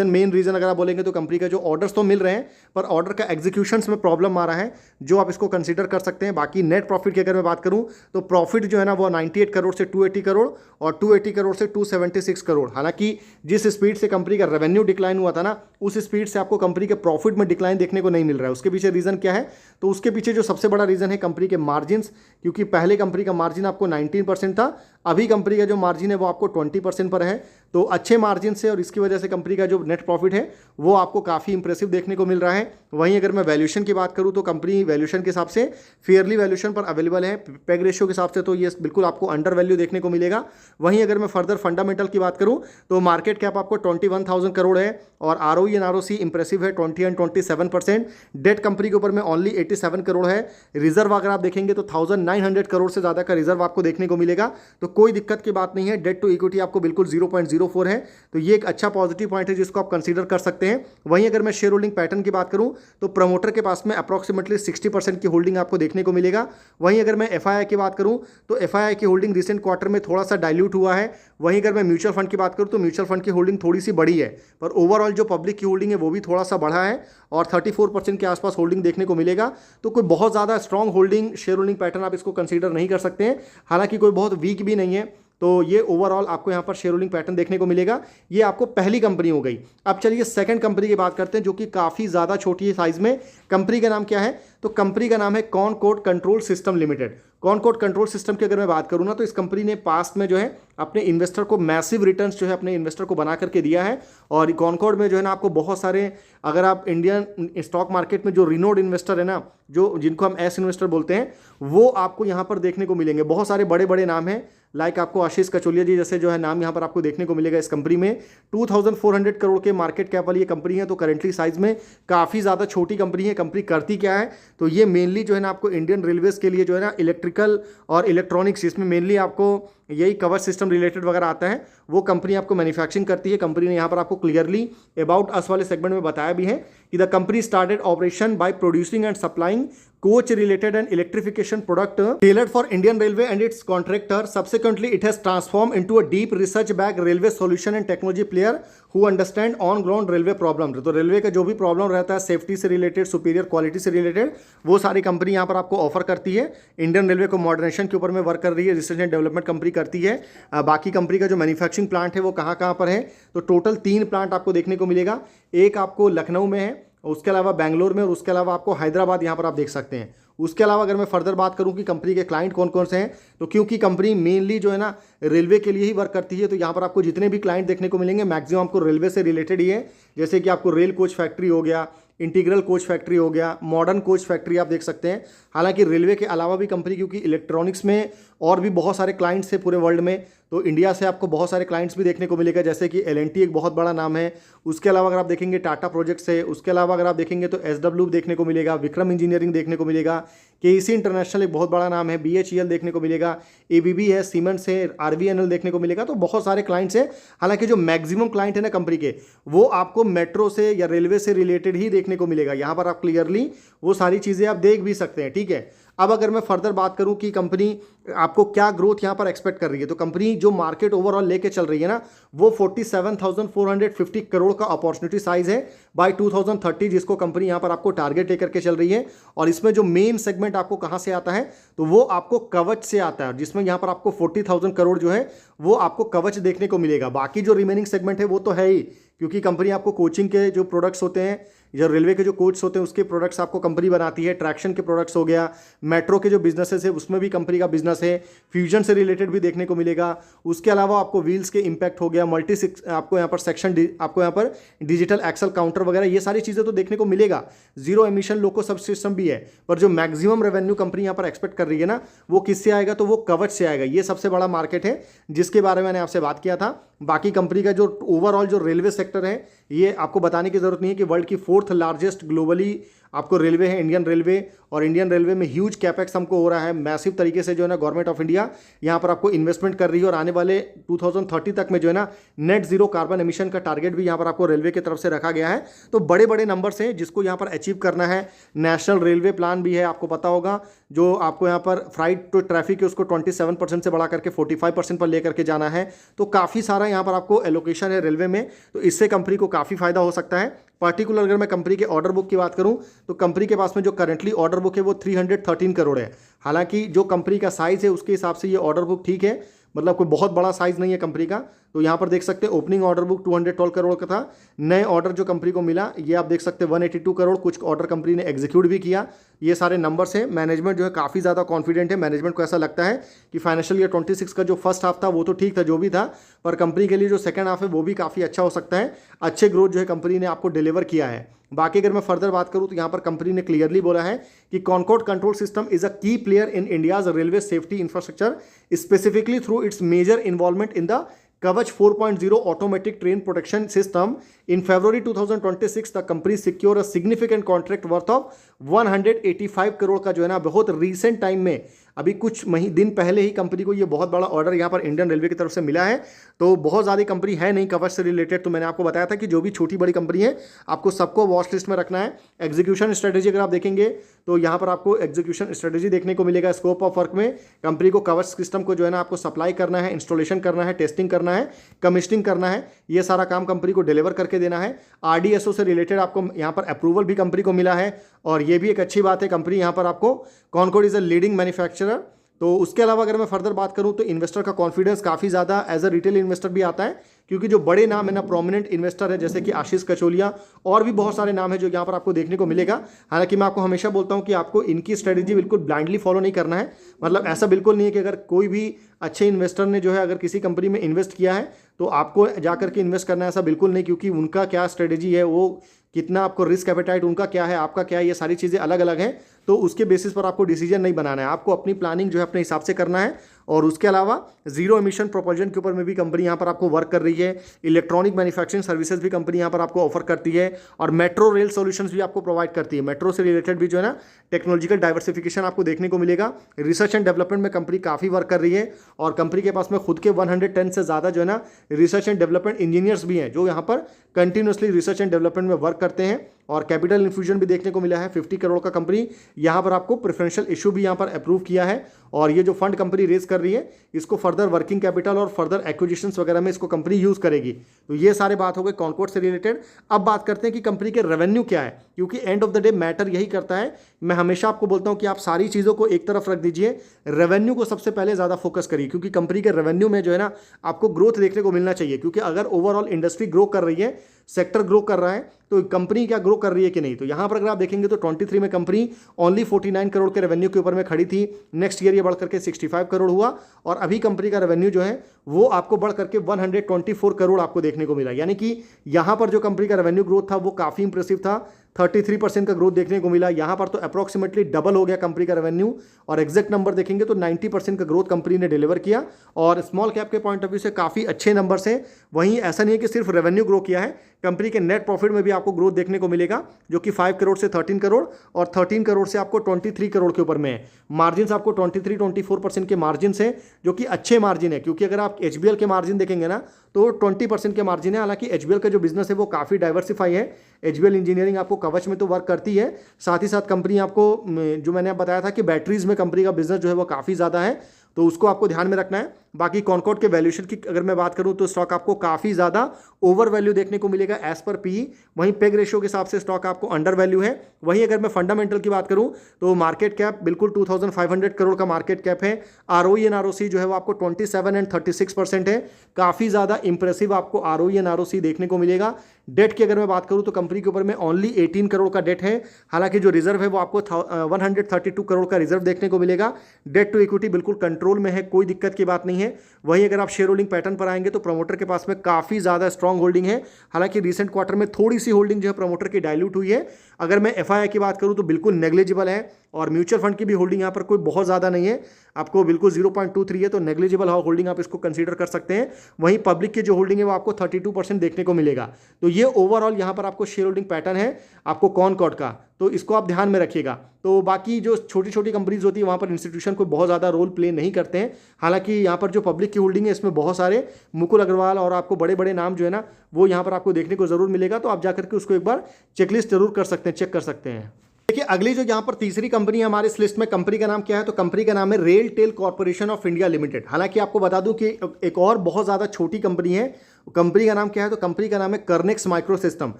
मेन रीजन अगर आप बोलेंगे तो कंपनी का जो ऑर्डर्स तो मिल रहे हैं पर ऑर्डर का एग्जीक्यूशंस में प्रॉब्लम आ रहा है, जो आप इसको कंसीडर कर सकते हैं। बाकी नेट प्रॉफिट की अगर मैं बात करूं तो प्रॉफिट जो है ना वो 98 करोड़ से 280 करोड़ और 280 करोड़ से 276 करोड़। हालांकि जिस स्पीड से कंपनी का रेवेन्यू डिक्लाइन हुआ था ना उस स्पीड से आपको कंपनी के प्रॉफिट में डिक्लाइन देखने को नहीं मिल रहा है। उसके पीछे रीजन क्या है? तो उसके पीछे जो सबसे बड़ा रीजन है कंपनी के मार्जिन्स, क्योंकि पहले कंपनी का मार्जिन आपको 19% था, अभी कंपनी का जो मार्जिन है वो आपको 20% पर है। तो अच्छे मार्जिन से और इसकी वजह से कंपनी का जो नेट प्रॉफिट है वो आपको काफ़ी इंप्रेसिव देखने को मिल रहा है। वहीं अगर मैं वैल्यूएशन की बात करूं तो कंपनी वैल्यूएशन के हिसाब से फेयरली वैल्यूएशन पर अवेलेबल है। पेग रेशियो के हिसाब से तो ये बिल्कुल आपको अंडर वैल्यू देखने को मिलेगा। वहीं अगर मैं फर्दर फंडामेंटल की बात करूं तो मार्केट कैप आपको 21,000 करोड़ है और ROE एंड ROC इंप्रेसिव है 20 एंड 27%। डेट कंपनी के ऊपर में ओनली 87 करोड़ है। रिजर्व अगर आप देखेंगे तो 1900 करोड़ से ज़्यादा का रिजर्व आपको देखने को मिलेगा, तो कोई दिक्कत की बात नहीं है। डेट टू इक्विटी आपको बिल्कुल 0.04 है, तो ये एक अच्छा पॉजिटिव पॉइंट है जिसको आप कंसीडर कर सकते हैं। वहीं अगर मैं शेयर होल्डिंग पैटर्न की बात करूं तो प्रमोटर के पास में अप्रॉक्सीमेटली 60% की होल्डिंग आपको देखने को मिलेगा। वहीं अगर मैं FII की बात करूं तो FII की होल्डिंग रिसेंट क्वार्टर में थोड़ा सा डाइल्यूट हुआ है। वहीं अगर मैं म्यूचुअल फंड की बात करूं तो म्यूचुअल फंड की होल्डिंग थोड़ी सी बढ़ी है, पर ओवरऑल जो पब्लिक की होल्डिंग है वो भी थोड़ा सा बढ़ा है और 34% के आसपास होल्डिंग देखने को मिलेगा। तो कोई बहुत ज़्यादा strong holding share holding pattern आप इसको कंसीडर नहीं कर सकते हैं, हालांकि कोई बहुत वीक भी नहीं है। तो ये ओवरऑल आपको यहाँ पर शेयर होल्डिंग पैटर्न देखने को मिलेगा। ये आपको पहली कंपनी हो गई। अब चलिए सेकंड कंपनी की बात करते हैं जो कि काफ़ी ज़्यादा छोटी है साइज में। कंपनी का नाम क्या है? तो कंपनी का नाम है Concord control system limited. Concord control system की अगर मैं बात करूँ ना तो इस कंपनी ने पास्ट में जो है अपने इन्वेस्टर को मैसिव रिटर्न्स जो है अपने इन्वेस्टर को बना करके दिया है। और कॉनकॉर्ड में जो है ना आपको बहुत सारे, अगर आप इंडियन स्टॉक मार्केट में जो रिनोड इन्वेस्टर है ना, जो जिनको हम एस इन्वेस्टर बोलते हैं, वो आपको यहाँ पर देखने को मिलेंगे। बहुत सारे बड़े बड़े नाम हैं, लाइक आपको आशीष कचोलिया जी जैसे जो है नाम यहाँ पर आपको देखने को मिलेगा। इस कंपनी में 2400 करोड़ के मार्केट कैप वाली ये कंपनी है, तो करेंटली साइज में काफ़ी ज़्यादा छोटी कंपनी है। कंपनी करती क्या है? तो ये मेनली जो है ना आपको इंडियन रेलवेज के लिए जो है ना इलेक्ट्रिकल और इलेक्ट्रॉनिक्स, इसमें मेनली आपको यही कवर सिस्टम रिलेटेड वगैरह आता है, वो कंपनी आपको मैन्युफैक्चरिंग करती है। कंपनी ने यहाँ पर आपको क्लियरली अबाउट अस वाले सेगमेंट में बताया भी है कि the company started operation by producing and supplying coach related and electrification product tailored for Indian Railway and its contractor. Subsequently, it has transformed into a deep research-backed railway solution and technology player who understand on-ground railway problem. तो railway का जो भी problem रहता है safety से related, superior quality से related, वो सारी कंपनी यहाँ पर आपको ऑफर करती है। इंडियन रेलवे को मॉडर्नाइजेशन के ऊपर में वर्क कर रही है, रिसर्च एंड डेवलपमेंट कंपनी करती है। बाकी कंपनी का जो मैन्युफैक्चरिंग प्लांट है वो कहाँ कहाँ पर है? तो टोटल 3 प्लांट आपको देखने को मिलेगा। एक आपको लखनऊ में है, उसके अलावा बेंगलोर में, और उसके अलावा आपको हैदराबाद यहाँ पर आप देख सकते हैं। उसके अलावा अगर मैं फर्दर बात करूं कि कंपनी के क्लाइंट कौन कौन से हैं, तो क्योंकि कंपनी मेनली जो है ना रेलवे के लिए ही वर्क करती है, तो यहाँ पर आपको जितने भी क्लाइंट देखने को मिलेंगे मैक्सिमम आपको रेलवे से रिलेटेड ही है। जैसे कि आपको रेल कोच फैक्ट्री हो गया, इंटीग्रल कोच फैक्ट्री हो गया, मॉडर्न कोच फैक्ट्री आप देख सकते हैं। हालांकि रेलवे के अलावा भी कंपनी, क्योंकि इलेक्ट्रॉनिक्स में और भी बहुत सारे क्लाइंट्स हैं पूरे वर्ल्ड में, तो इंडिया से आपको बहुत सारे क्लाइंट्स भी देखने को मिलेगा, जैसे कि L&T एक बहुत बड़ा नाम है। उसके अलावा अगर आप देखेंगे टाटा प्रोजेक्ट्स है, उसके अलावा अगर आप देखेंगे तो SW देखने को मिलेगा, विक्रम इंजीनियरिंग देखने को मिलेगा, KEC इंटरनेशनल एक बहुत बड़ा नाम है, BHEL देखने को मिलेगा, ABB है, सीमेंट्स है, RVNL देखने को मिलेगा। तो बहुत सारे क्लाइंट्स हैं। हालांकि जो मैक्सिमम क्लाइंट है ना कंपनी के, वो आपको मेट्रो से या रेलवे से रिलेटेड ही देखने को मिलेगा। यहाँ पर आप क्लियरली वो सारी चीज़ें आप देख भी सकते हैं, ठीक है। अब अगर मैं फर्दर बात करूं कि कंपनी आपको क्या ग्रोथ यहां पर एक्सपेक्ट कर रही है, तो कंपनी जो मार्केट ओवरऑल लेके चल रही है ना, वो 47,450 करोड़ का अपॉर्चुनिटी साइज है बाय 2030, जिसको कंपनी यहां पर आपको टारगेट लेकर के चल रही है। और इसमें जो मेन सेगमेंट आपको कहां से आता है, तो वो आपको कवच से आता है, जिसमें यहां पर आपको 40,000 करोड़ जो है वो आपको कवच देखने को मिलेगा। बाकी जो रिमेनिंग सेगमेंट है वो तो है ही, क्योंकि कंपनी आपको कोचिंग के जो प्रोडक्ट्स होते हैं, जो रेलवे के जो कोच होते हैं उसके प्रोडक्ट्स आपको कंपनी बनाती है, ट्रैक्शन के प्रोडक्ट्स हो गया, मेट्रो के जो बिजनेसेस है उसमें भी कंपनी का बिजनेस है, फ्यूजन से रिलेटेड भी देखने को मिलेगा। उसके अलावा आपको व्हील्स के इंपैक्ट हो गया, आपको यहाँ पर सेक्शन, आपको यहाँ पर डिजिटल एक्सल काउंटर वगैरह, ये सारी चीज़ें तो देखने को मिलेगा। जीरो एमिशन लोको सब सिस्टम भी है, पर जो मैक्सिमम रेवेन्यू कंपनी यहाँ पर एक्सपेक्ट कर रही है ना, वो किससे आएगा, तो वो कवच से आएगा। ये सबसे बड़ा मार्केट है जिसके बारे में मैंने आपसे बात किया था। बाकी कंपनी का जो ओवरऑल जो रेलवे सेक्टर है, ये आपको बताने की जरूरत नहीं है कि वर्ल्ड की 4th लार्जेस्ट ग्लोबली आपको रेलवे है इंडियन रेलवे। और इंडियन रेलवे में ह्यूज कैपेक्स हमको हो रहा है, मैसिव तरीके से जो है ना गवर्नमेंट ऑफ इंडिया यहाँ पर आपको इन्वेस्टमेंट कर रही है। और आने वाले 2030 तक में जो है ना नेट जीरो कार्बन एमिशन का टारगेट भी यहाँ पर आपको रेलवे की तरफ से रखा गया है। तो बड़े बड़े नंबर्स हैं जिसको यहाँ पर अचीव करना है। नेशनल रेलवे प्लान भी है, आपको पता होगा, जो आपको यहाँ पर फ्राइट टू ट्रैफिक है उसको 27% से बढ़ा करके 45% पर लेकर के जाना है। तो काफ़ी सारा यहाँ पर आपको एलोकेशन है रेलवे में, तो इससे कंपनी को काफ़ी फायदा हो सकता है। पर्टिकुलर अगर मैं कंपनी के ऑर्डर बुक की बात करूं, तो कंपनी के पास में जो करंटली ऑर्डर बुक है वो 313 करोड़ है। हालांकि जो कंपनी का साइज है उसके हिसाब से ये ऑर्डर बुक ठीक है, मतलब कोई बहुत बड़ा साइज नहीं है कंपनी का। तो यहाँ पर देख सकते हैं ओपनिंग ऑर्डर बुक 212 करोड़ का था। नए ऑर्डर जो कंपनी को मिला ये आप देख सकते हैं 182 करोड़, कुछ ऑर्डर कंपनी ने एग्जीक्यूट भी किया। ये सारे नंबर्स हैं। मैनेजमेंट जो है काफ़ी ज़्यादा कॉन्फिडेंट है। मैनेजमेंट को ऐसा लगता है कि फाइनेंशियल ईयर 26 का जो फर्स्ट हाफ था वो तो ठीक था जो भी था, पर कंपनी के लिए जो सेकंड हाफ है वो भी काफ़ी अच्छा हो सकता है। अच्छे ग्रोथ जो है कंपनी ने आपको डिलीवर किया है। बाकी अगर मैं फर्दर बात करूं तो यहाँ पर कंपनी ने क्लियरली बोला है कि Concord control system is a key player in India's railway safety infrastructure, specifically through its major involvement in the Kavach 4.0 automatic train protection system. In February 2026, the company secured a significant contract worth of 185 crore का जो है ना बहुत recent time में, अभी कुछ दिन पहले ही कंपनी को ये बहुत बड़ा ऑर्डर यहाँ पर इंडियन रेलवे की तरफ से मिला है। तो बहुत ज़्यादा कंपनी है नहीं कवच से रिलेटेड। तो मैंने आपको बताया था कि जो भी छोटी बड़ी कंपनी है आपको सबको वॉच लिस्ट में रखना है। एग्जीक्यूशन स्ट्रेटेजी अगर आप देखेंगे तो यहाँ पर आपको एग्जीक्यूशन स्ट्रेटेजी देखने को मिलेगा। स्कोप ऑफ वर्क में कंपनी को कवच सिस्टम को जो है ना आपको सप्लाई करना है, इंस्टॉलेशन करना है, टेस्टिंग करना है, कमिशनिंग करना है, ये सारा काम कंपनी को डिलीवर करके देना है। RDSO से रिलेटेड आपको यहाँ पर अप्रूवल भी कंपनी को मिला है, और ये भी एक अच्छी बात है। कंपनी यहाँ पर आपको Concord is a leading manufacturer. तो उसके अलावा अगर मैं फर्दर बात करूं तो इन्वेस्टर का कॉन्फिडेंस काफ़ी ज़्यादा एज अ रिटेल इन्वेस्टर भी आता है, क्योंकि जो बड़े नाम है ना प्रोमिनेंट इन्वेस्टर है जैसे कि आशीष कचोलिया और भी बहुत सारे नाम है जो यहाँ पर आपको देखने को मिलेगा। हालांकि मैं आपको हमेशा बोलता हूँ कि आपको इनकी स्ट्रेटेजी बिल्कुल ब्लाइंडली फॉलो नहीं करना है। मतलब ऐसा बिल्कुल नहीं है कि अगर कोई भी अच्छे इन्वेस्टर ने जो है अगर किसी कंपनी में इन्वेस्ट किया है तो आपको जाकर के इन्वेस्ट करना है, ऐसा बिल्कुल नहीं। क्योंकि उनका क्या स्ट्रेटेजी है, वो कितना आपको रिस्क एपेटाइट उनका क्या है, आपका क्या है, ये सारी चीज़ें अलग अलग हैं। तो उसके बेसिस पर आपको डिसीजन नहीं बनाना है, आपको अपनी प्लानिंग जो है अपने हिसाब से करना है। और उसके अलावा जीरो एमिशन प्रोपल्जन के ऊपर में भी कंपनी यहाँ पर आपको वर्क कर रही है। इलेक्ट्रॉनिक मैन्युफैक्चरिंग सर्विसेज भी कंपनी यहाँ पर आपको ऑफर करती है, और मेट्रो रेल सॉल्यूशंस भी आपको प्रोवाइड करती है। मेट्रो से रिलेटेड भी जो है ना टेक्नोलॉजिकल डाइवर्सिफिकेशन आपको देखने को मिलेगा। रिसर्च एंड डेवलपमेंट में कंपनी काफ़ी वर्क कर रही है, और कंपनी के पास में खुद के 110 से ज़्यादा जो है ना रिसर्च एंड डेवलपमेंट इंजीनियर्स भी हैं जो यहाँ पर कंटिन्यूसली रिसर्च एंड डेवलपमेंट में वर्क करते हैं। और कैपिटल इन्फ्यूजन भी देखने को मिला है 50 करोड़ का। कंपनी यहाँ पर आपको प्रेफरेंशियल इशू भी यहाँ पर अप्रूव किया है, और ये जो फंड कंपनी रेज कर रही है इसको फर्दर वर्किंग कैपिटल और फर्दर एक्विजिशंस वगैरह में इसको कंपनी यूज़ करेगी। तो ये सारे बात हो गए कॉनकॉर्ड से रिलेटेड। अब बात करते हैं कि कंपनी के रेवेन्यू क्या है, क्योंकि end of the day matter यही करता है। मैं हमेशा आपको बोलता हूँ कि आप सारी चीज़ों को एक तरफ रख दीजिए, रेवेन्यू को सबसे पहले ज़्यादा फोकस करिए, क्योंकि कंपनी के रेवेन्यू में जो है ना आपको ग्रोथ देखने को मिलना चाहिए। क्योंकि अगर ओवरऑल इंडस्ट्री ग्रो कर रही है, सेक्टर ग्रो कर रहा है, तो कंपनी क्या ग्रो कर रही है कि नहीं। तो यहाँ पर अगर आप देखेंगे तो 23 में कंपनी ओनली 49 करोड़ के रेवेन्यू के ऊपर में खड़ी थी। नेक्स्ट ईयर ये बढ़ करके 65 करोड़ हुआ, और अभी कंपनी का रेवेन्यू जो है वो आपको बढ़ करके 124 करोड़ आपको देखने को मिला। यानी कि यहाँ पर जो कंपनी का रेवेन्यू ग्रोथ था वो काफ़ी इंप्रेसिव था। 33% का ग्रोथ देखने को मिला। यहाँ पर तो अप्रॉक्सीमेटली डबल हो गया कंपनी का रेवेन्यू, और एग्जैक्ट नंबर देखेंगे तो 90% का ग्रोथ कंपनी ने डिलीवर किया, और स्मॉल कैप के पॉइंट ऑफ व्यू से काफ़ी अच्छे नंबर्स हैं। वहीं ऐसा नहीं है कि सिर्फ रेवेन्यू ग्रो किया है, कंपनी के नेट प्रॉफिट में भी आपको ग्रोथ देखने को मिलेगा, जो कि 5 करोड़ से 13 करोड़ और 13 करोड़ से आपको 23 करोड़ के ऊपर में है। मार्जिन आपको 23-24% के मार्जिन है, जो कि अच्छे मार्जिन है, क्योंकि अगर आप एचबीएल के मार्जिन देखेंगे ना तो 20% के मार्जिन है। हालांकि एचबीएल का जो बिजनेस है वो काफ़ी डाइवर्सिफाई है। एचबीएल इंजीनियरिंग आपको कवच में तो वर्क करती है, साथ ही साथ कंपनी आपको जो मैंने बताया था कि बैटरीज में कंपनी का बिजनेस जो है वो काफ़ी ज़्यादा है, तो उसको आपको ध्यान में रखना है। बाकी कॉनकॉर्ड के वैल्यूएशन की अगर मैं बात करूं तो स्टॉक आपको काफ़ी ज़्यादा ओवर वैल्यू देखने को मिलेगा एज पर पी। वहीं पेग रेशियो के हिसाब से स्टॉक आपको अंडर वैल्यू है। वहीं अगर मैं फंडामेंटल की बात करूं तो मार्केट कैप बिल्कुल 2500 करोड़ का मार्केट कैप है। आरओई एंड आरओसी जो है वो आपको 27 एंड 36% है। काफ़ी ज़्यादा इंप्रेसिव आपको आरओई एंड आरओसी देखने को मिलेगा। डेट की अगर मैं बात करूं तो कंपनी के ऊपर में ओनली 18 करोड़ का डेट है। हालांकि जो रिजर्व है वो आपको 132 करोड़ का रिजर्व देखने को मिलेगा। डेट टू इक्विटी बिल्कुल कंट्रोल में है, कोई दिक्कत की बात नहीं है। वहीं अगर आप शेयर होल्डिंग पैटर्न पर आएंगे तो प्रमोटर के पास में काफ़ी ज़्यादा स्ट्रॉन्ग होल्डिंग है। हालांकि रिसेंट क्वार्टर में थोड़ी सी होल्डिंग जो है प्रमोटर की डाइल्यूट हुई है। अगर मैं एफआईआई की बात करूं तो बिल्कुल नेग्लिजिबल है, और म्यूचुअल फंड की भी होल्डिंग यहाँ पर कोई बहुत ज़्यादा नहीं है, आपको बिल्कुल 0.23 है, तो नेग्लिजिबल होल्डिंग आप इसको कंसीडर कर सकते हैं। वहीं पब्लिक की जो होल्डिंग है वो आपको 32% देखने को मिलेगा। तो ये ओवरऑल यहाँ पर आपको शेयर होल्डिंग पैटर्न है आपको कॉनकॉर्ड का, तो इसको आप ध्यान में रखिएगा। तो बाकी जो छोटी छोटी कंपनीज होती है वहाँ पर इंस्टीट्यूशन को बहुत ज़्यादा रोल प्ले नहीं करते हैं। हालांकि यहाँ पर जो पब्लिक की होल्डिंग है इसमें बहुत सारे मुकुल अग्रवाल और आपको बड़े बड़े नाम जो है ना वो यहाँ पर आपको देखने को जरूर मिलेगा, तो आप जाकर के उसको एक बार चेकलिस्ट जरूर कर सकते हैं, चेक कर सकते हैं। देखिए अगली जो यहाँ पर तीसरी कंपनी है हमारे इस लिस्ट में, कंपनी का नाम क्या है, तो कंपनी का नाम है RailTel corporation of India limited. हालांकि आपको बता दूं कि एक और बहुत ज़्यादा छोटी कंपनी है, कंपनी का नाम क्या है, तो कंपनी का नाम है कर्नेक्स माइक्रो सिस्टम।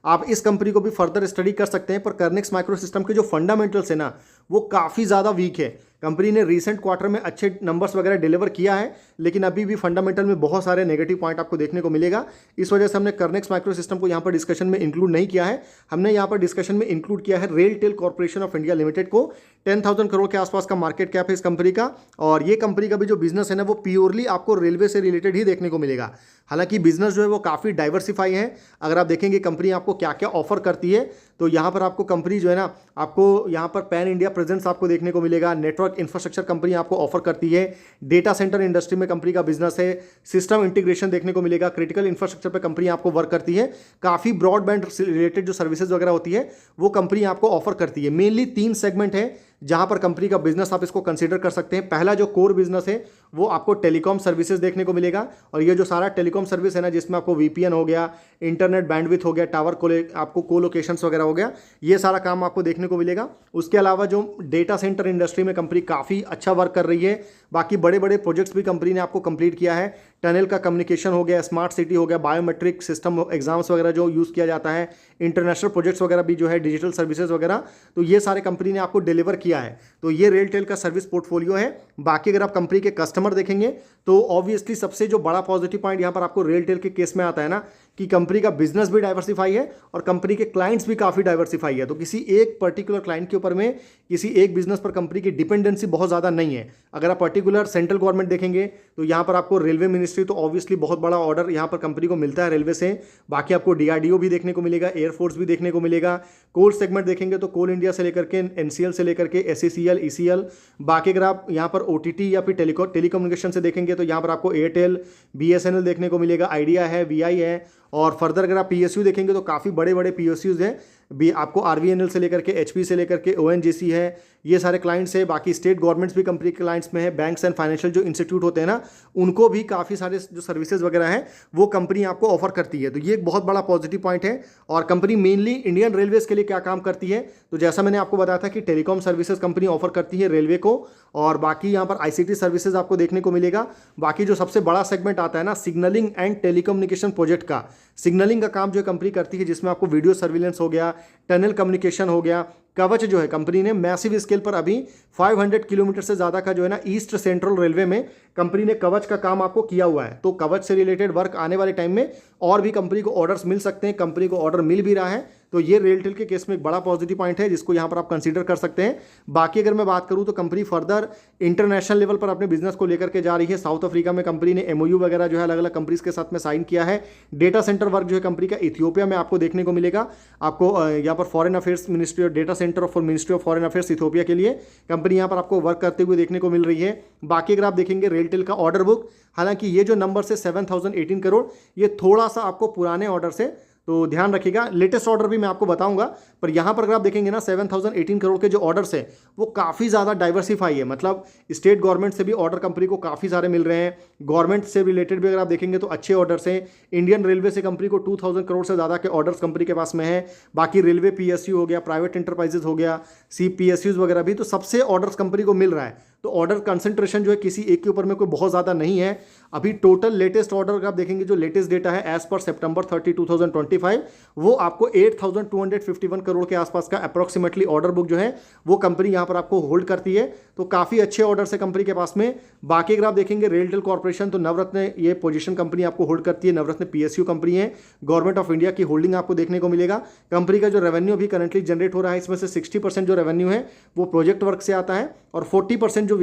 आप इस कंपनी को भी फर्दर स्टडी कर सकते हैं, पर कर्नेक्स माइक्रो सिस्टम के जो फंडामेंटल्स है ना वो काफ़ी ज़्यादा वीक है। कंपनी ने रीसेंट क्वार्टर में अच्छे नंबर्स वगैरह डिलीवर किया है, लेकिन अभी भी फंडामेंटल में बहुत सारे नेगेटिव पॉइंट आपको देखने को मिलेगा। इस वजह से हमने कर्नेक्स माइक्रो सिस्टम को यहाँ पर डिस्कशन में इंक्लूड नहीं किया है। हमने यहाँ पर डिस्कशन में इंक्लूड किया है RailTel corporation of India limited को। 10,000 करोड़ के आसपास का मार्केट कैप है इस कंपनी का, और ये कंपनी का भी जो बिजनेस है ना वो प्योरली आपको रेलवे से रिलेटेड ही देखने को मिलेगा। हालांकि बिजनेस जो है वो काफ़ी डाइवर्सिफाई है। अगर आप देखेंगे कंपनी आपको क्या क्या ऑफर करती है, तो यहाँ पर आपको कंपनी जो है ना आपको यहाँ पर पैन इंडिया प्रेजेंस आपको देखने को मिलेगा। नेटवर्क इंफ्रास्ट्रक्चर कंपनी आपको ऑफर करती है। डेटा सेंटर इंडस्ट्री में कंपनी का बिजनेस है। सिस्टम इंटीग्रेशन देखने को मिलेगा। क्रिटिकल इंफ्रास्ट्रक्चर पर कंपनी आपको वर्क करती है। काफ़ी ब्रॉडबैंड रिलेटेड जो सर्विसेज वगैरह होती है वो कंपनी आपको ऑफर करती है। मेनली 3 सेगमेंट है जहां पर कंपनी का बिजनेस आप इसको कंसीडर कर सकते हैं। पहला जो कोर बिजनेस है वो आपको टेलीकॉम सर्विसेज देखने को मिलेगा, और ये जो सारा टेलीकॉम सर्विस है ना जिसमें आपको वीपीएन हो गया, इंटरनेट बैंडविड्थ हो गया, टावर आपको कोलोकेशंस वगैरह हो गया, ये सारा काम आपको देखने को मिलेगा। उसके अलावा जो डेटा सेंटर इंडस्ट्री में कंपनी काफ़ी अच्छा वर्क कर रही है। बाकी बड़े बड़े प्रोजेक्ट्स भी कंपनी ने आपको कंप्लीट किया है। टनल का कम्युनिकेशन हो गया, स्मार्ट सिटी हो गया, बायोमेट्रिक सिस्टम एग्जाम्स वगैरह जो यूज़ किया जाता है, इंटरनेशनल प्रोजेक्ट्स वगैरह भी जो है, डिजिटल सर्विसेज वगैरह, तो ये सारे कंपनी ने आपको डिलीवर किया है। तो ये रेलटेल का सर्विस पोर्टफोलियो है। बाकी अगर आप कंपनी के कस्टमर देखेंगे तो ऑब्वियसली सबसे जो बड़ा पॉजिटिव पॉइंट यहाँ पर आपको रेलटेल के केस में आता है ना कि कंपनी का बिजनेस भी डाइवर्सिफाई है और कंपनी के क्लाइंट्स भी काफ़ी डाइवर्सिफाई है। तो किसी एक पर्टिकुलर क्लाइंट के ऊपर में, किसी एक बिजनेस पर कंपनी की डिपेंडेंसी बहुत ज़्यादा नहीं है। अगर आप पर्टिकुलर सेंट्रल गवर्नमेंट देखेंगे तो यहाँ पर आपको रेलवे मिनिस्ट्री, तो ऑब्वियसली बहुत बड़ा ऑर्डर यहाँ पर कंपनी को मिलता है रेलवे से। बाकी आपको डीआरडीओ भी देखने को मिलेगा, एयरफोर्स भी देखने को मिलेगा। कोल सेगमेंट देखेंगे तो कोल इंडिया से लेकर के एनसीएल से लेकर के एसईसीएल, ईसीएल। बाकी अगर आप यहाँ पर ओटीटी या फिर टेलीकम्युनिकेशन से देखेंगे तो यहाँ पर आपको एयरटेल, बीएसएनएल देखने को मिलेगा, आइडिया है, वीआई है। और फर्दर अगर आप पीएसयू देखेंगे तो काफ़ी बड़े बड़े पीएसयूज हैं भी, आपको आरवीएनएल से लेकर के एचपी से लेकर के ओएनजीसी है, ये सारे क्लाइंट्स है। बाकी स्टेट गवर्नमेंट्स भी कंपनी के क्लाइंट्स में है। बैंक्स एंड फाइनेंशियल जो इंस्टीट्यूट होते हैं ना उनको भी काफ़ी सारे जो सर्विसेज वगैरह हैं वो कंपनी आपको ऑफर करती है। तो ये एक बहुत बड़ा पॉजिटिव पॉइंट है। और कंपनी मेनली इंडियन रेलवेज के लिए क्या काम करती है, तो जैसा मैंने आपको बताया था कि टेलीकॉम सर्विसेज कंपनी ऑफर करती है रेलवे को, और बाकी यहाँ पर आईसीटी सर्विसेज आपको देखने को मिलेगा। बाकी जो सबसे बड़ा सेगमेंट आता है ना सिग्नलिंग एंड टेलीकम्युनिकेशन प्रोजेक्ट का, सिग्नलिंग का काम जो कंपनी करती है जिसमें आपको वीडियो सर्विलेंस हो गया, टनल कम्युनिकेशन हो गया। कवच जो है कंपनी ने मैसिव स्केल पर अभी 500 किलोमीटर से ज़्यादा का जो है ना ईस्ट सेंट्रल रेलवे में कंपनी ने कवच का काम आपको किया हुआ है। तो कवच से रिलेटेड वर्क आने वाले टाइम में और भी कंपनी को ऑर्डर्स मिल सकते हैं, कंपनी को ऑर्डर मिल भी रहा है। तो ये रेलटेल के केस में एक बड़ा पॉजिटिव पॉइंट है जिसको यहाँ पर आप कंसीडर कर सकते हैं। बाकी अगर मैं बात करूँ तो कंपनी फर्दर इंटरनेशनल लेवल पर अपने बिजनेस को लेकर के जा रही है। साउथ अफ्रीका में कंपनी ने एमओयू वगैरह जो है अलग अलग कंपनीज के साथ में साइन किया है। डेटा सेंटर वर्क जो है कंपनी का इथियोपिया में आपको देखने को मिलेगा। आपको यहाँ पर foreign affairs ministry of data centre for ministry of foreign affairs Ethiopia के लिए कंपनी यहाँ पर आपको वर्क करते हुए देखने को मिल रही है। बाकी अगर आप देखेंगे रेलटेल का ऑर्डर बुक, हालांकि ये जो नंबर से 7018 करोड़, ये थोड़ा सा आपको पुराने ऑर्डर से, तो ध्यान रखिएगा। लेटेस्ट ऑर्डर भी मैं आपको बताऊंगा, पर यहां पर अगर आप देखेंगे ना 7018 करोड़ के जो ऑर्डर्स है वो काफ़ी ज़्यादा डाइवर्सिफाई है। मतलब स्टेट गवर्नमेंट से भी ऑर्डर कंपनी को काफ़ी सारे मिल रहे हैं, गवर्नमेंट से रिलेटेड भी अगर आप देखेंगे तो अच्छे ऑर्डर्स हैं। इंडियन रेलवे से कंपनी को 2000 करोड़ से ज़्यादा के ऑर्डर्स कंपनी के पास में है। बाकी रेलवे पीएसयू हो गया, प्राइवेट इंटरप्राइजेज हो गया, CPSUs वगैरह भी, तो सबसे ऑर्डर्स कंपनी को मिल रहा है। तो ऑर्डर कंसंट्रेशन जो है किसी एक के ऊपर में कोई बहुत ज़्यादा नहीं है। अभी टोटल लेटेस्ट ऑर्डर अगर आप देखेंगे, जो लेटेस्ट डेटा है एज पर सितंबर 30, 2025, वो आपको 8251 करोड़ के आसपास का अप्रॉक्सीमेटली ऑर्डर बुक जो है वो कंपनी यहाँ पर आपको होल्ड करती है। तो काफ़ी अच्छे ऑर्डर्स है कंपनी के पास में। बाकी अगर आप देखेंगे रेलटेल कॉर्पोरेशन, तो नवरत्न ये पोजीशन कंपनी आपको होल्ड करती है। नवरत्न PSU कंपनी है, गवर्नमेंट ऑफ इंडिया की होल्डिंग आपको देखने को मिलेगा। कंपनी का जो रेवेन्यू अभी करंटली जनरेट हो रहा है, इसमें से 60% जो रेवेन्यू है वो प्रोजेक्ट वर्क से आता है, और 40% जो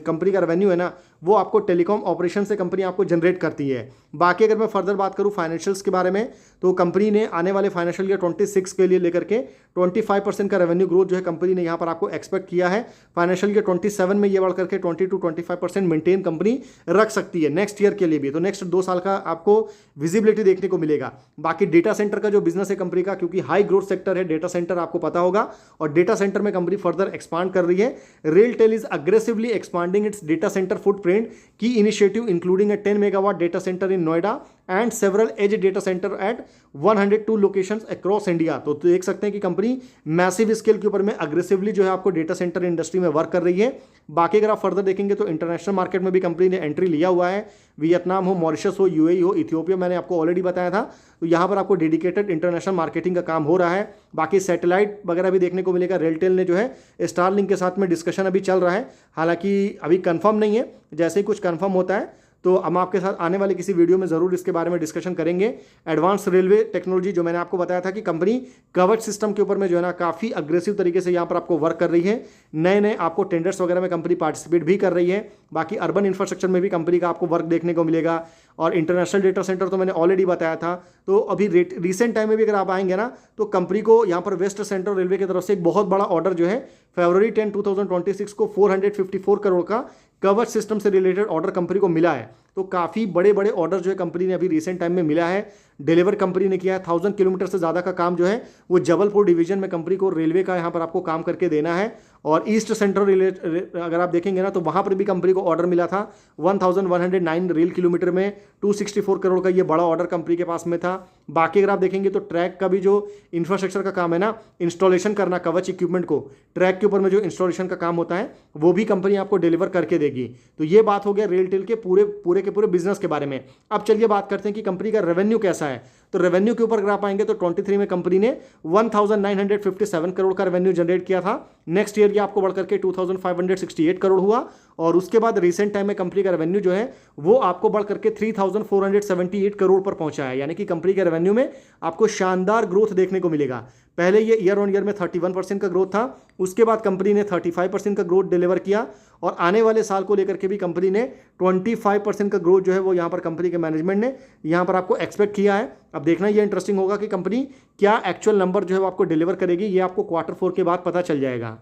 कंपनी का रेवेन्यू है ना वो आपको टेलीकॉम ऑपरेशन से कंपनी आपको जनरेट करती है। बाकी अगर मैं फर्दर बात करूं फाइनेंशियल्स के बारे में, तो कंपनी ने आने वाले फाइनेंशियल ईयर 26 के लिए लेकर के 25% का रेवेन्यू ग्रोथ जो है कंपनी ने यहां पर आपको एक्सपेक्ट किया है। फाइनेंशियल ईयर 27 में ये बढ़ करके 20-25% मेंटेन कंपनी रख सकती है नेक्स्ट ईयर के लिए भी। तो नेक्स्ट 2 साल का आपको विजिबिलिटी देखने को मिलेगा। बाकी डेटा सेंटर का जो बिजनेस है कंपनी का, क्योंकि हाई ग्रोथ सेक्टर है डेटा सेंटर, आपको पता होगा, और डेटा सेंटर में कंपनी फर्दर एक्सपांड कर रही है। RailTel is aggressively expanding its data center footprint. Key initiative including a 10 megawatt data center in Noida and several edge data center at 102 locations across India. तो देख सकते हैं कि कंपनी मैसिव स्केल के ऊपर में अग्रेसिवली जो है आपको डेटा सेंटर इंडस्ट्री में वर्क कर रही है। बाकी अगर आप फर्दर देखेंगे तो इंटरनेशनल मार्केट में भी कंपनी ने एंट्री लिया हुआ है। वियतनाम हो, मॉरिशस हो, UAE हो, इथियोपिया, मैंने आपको ऑलरेडी बताया था। तो यहाँ पर आपको डेडिकेटेड इंटरनेशनल मार्केटिंग का काम हो रहा है। बाकी सैटेलाइट वगैरह भी देखने को मिलेगा। रेलटेल ने जो है स्टारलिंक के साथ में डिस्कशन अभी चल रहा है, हालांकि अभी कंफर्म नहीं है। जैसे ही कुछ कंफर्म होता है तो हम आपके साथ आने वाले किसी वीडियो में ज़रूर इसके बारे में डिस्कशन करेंगे। एडवांस रेलवे टेक्नोलॉजी, जो मैंने आपको बताया था कि कंपनी कवच सिस्टम के ऊपर में जो है ना काफ़ी अग्रेसिव तरीके से यहाँ पर आपको वर्क कर रही है। नए नए आपको टेंडर्स वगैरह में कंपनी पार्टिसिपेट भी कर रही है। बाकी अर्बन इंफ्रास्ट्रक्चर में भी कंपनी का आपको वर्क देखने को मिलेगा। और इंटरनेशनल डेटा सेंटर तो मैंने ऑलरेडी बताया था। तो अभी रिसेंट टाइम में भी अगर आप आएंगे ना तो कंपनी को यहाँ पर वेस्ट सेंट्रल रेलवे की तरफ से एक बहुत बड़ा ऑर्डर जो है फरवरी 10, 2026 को 454 करोड़ का कवच सिस्टम से रिलेटेड ऑर्डर कंपनी को मिला है। तो काफ़ी बड़े बड़े ऑर्डर जो है कंपनी ने अभी रिसेंट टाइम में मिला है, डिलीवर कंपनी ने किया है। 1000 किलोमीटर से ज़्यादा का काम जो है वो जबलपुर डिवीजन में कंपनी को रेलवे का यहाँ पर आपको काम करके देना है। और ईस्ट सेंट्रल अगर आप देखेंगे ना तो वहाँ पर भी कंपनी को ऑर्डर मिला था 1109 रेल किलोमीटर में, 264 करोड़ का ये बड़ा ऑर्डर कंपनी के पास में था। बाकी अगर आप देखेंगे तो ट्रैक का भी जो इंफ्रास्ट्रक्चर का काम है ना, इंस्टॉलेशन करना कवच इक्विपमेंट को ट्रैक के ऊपर में जो इंस्टॉलेशन का काम होता है वो भी कंपनी आपको डिलीवर करके देगी। तो ये बात हो गया रेलटेल के पूरे बिजनेस के बारे में। अब चलिए बात करते हैं कि कंपनी का रेवेन्यू कैसा है। तो रेवेन्यू के ऊपर अगर आप आएंगे तो 23 में कंपनी ने 1957 करोड़ का रेवेन्यू जनरेट किया था। नेक्स्ट ईयर ये आपको बढ़कर के 2568 करोड़ हुआ। और उसके बाद रिसेंट टाइम में कंपनी का रेवेन्यू जो है वो आपको बढ़ करके 3478 करोड़ पर पहुंचा है। यानी कि कंपनी के रेवेन्यू में आपको शानदार ग्रोथ देखने को मिलेगा। पहले ये ईयर ऑन ईयर में 31% का ग्रोथ था, उसके बाद कंपनी ने 35% का ग्रोथ डिलीवर किया। और आने वाले साल को लेकर के भी कंपनी ने 25% का ग्रोथ जो है वो यहाँ पर कंपनी के मैनेजमेंट ने यहाँ पर आपको एक्सपेक्ट किया है। अब देखना ये इंटरेस्टिंग होगा कि कंपनी क्या एक्चुअल नंबर जो है वो आपको डिलीवर करेगी, ये आपको Q4 के बाद पता चल जाएगा।